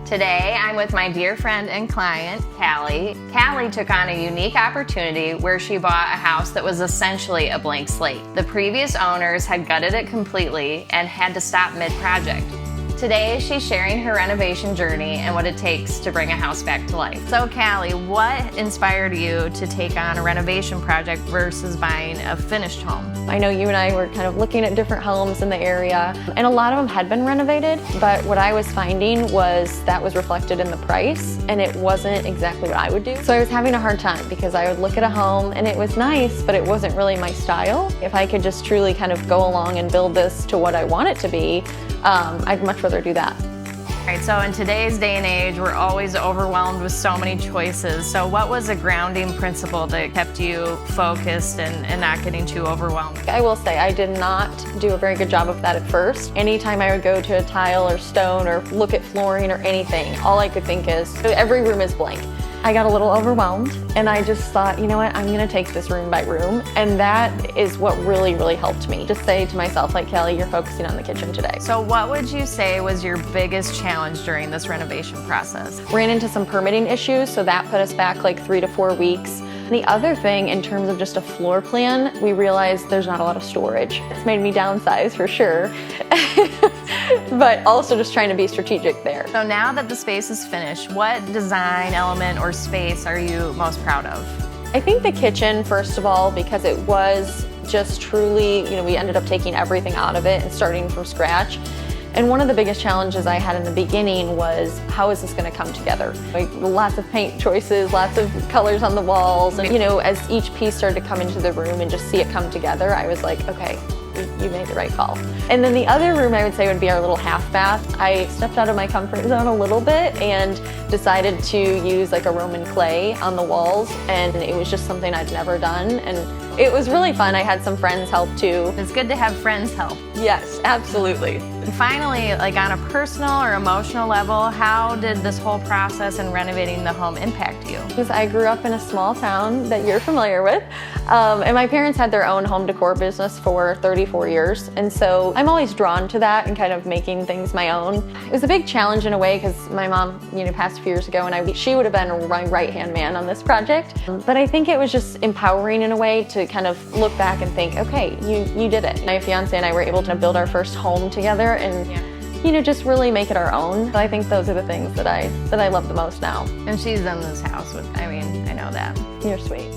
Today, I'm with my dear friend and client, Callie. Callie took on a unique opportunity where she bought a house that was essentially a blank slate. The previous owners had gutted it completely and had to stop mid-project. Today, she's sharing her renovation journey and what it takes to bring a house back to life. So Callie, what inspired you to take on a renovation project versus buying a finished home? I know you and I were kind of looking at different homes in the area, and a lot of them had been renovated, but what I was finding was that was reflected in the price, and it wasn't exactly what I would do. So I was having a hard time because I would look at a home and it was nice, but it wasn't really my style. If I could just truly kind of go along and build this to what I want it to be, I'd much rather do that. All right, so in today's day and age, we're always overwhelmed with so many choices. So what was a grounding principle that kept you focused and not getting too overwhelmed? I will say I did not do a very good job of that at first. Anytime I would go to a tile or stone or look at flooring or anything, all I could think is, every room is blank. I got a little overwhelmed and I just thought, you know what, I'm gonna take this room by room. And that is what really, really helped me. Just say to myself, like, Callie, you're focusing on the kitchen today. So what would you say was your biggest challenge during this renovation process? Ran into some permitting issues, so that put us back like 3 to 4 weeks. The other thing, in terms of just a floor plan, we realized there's not a lot of storage. It's made me downsize for sure, but also just trying to be strategic there. So now that the space is finished, what design element or space are you most proud of? I think the kitchen, first of all, because it was just truly, we ended up taking everything out of it and starting from scratch. And one of the biggest challenges I had in the beginning was, how is this going to come together? Like, lots of paint choices, lots of colors on the walls. And, as each piece started to come into the room and just see it come together, I was like, okay, you made the right call. And then the other room I would say would be our little half bath. I stepped out of my comfort zone a little bit and decided to use like a Roman clay on the walls, and it was just something I'd never done, and it was really fun. I had some friends help too. It's good to have friends help. Yes, absolutely. And finally, like on a personal or emotional level, how did this whole process in renovating the home impact you? Because I grew up in a small town that you're familiar with, and my parents had their own home decor business for 34 years, and so I'm always drawn to that and kind of making things my own. It was a big challenge in a way because my mom, passed a few years ago, and she would have been my right-hand man on this project. But I think it was just empowering in a way to kind of look back and think, okay, you did it. My fiance and I were able to build our first home together and just really make it our own. So I think those are the things that I love the most now. And she's in this house with, I know that. You're sweet.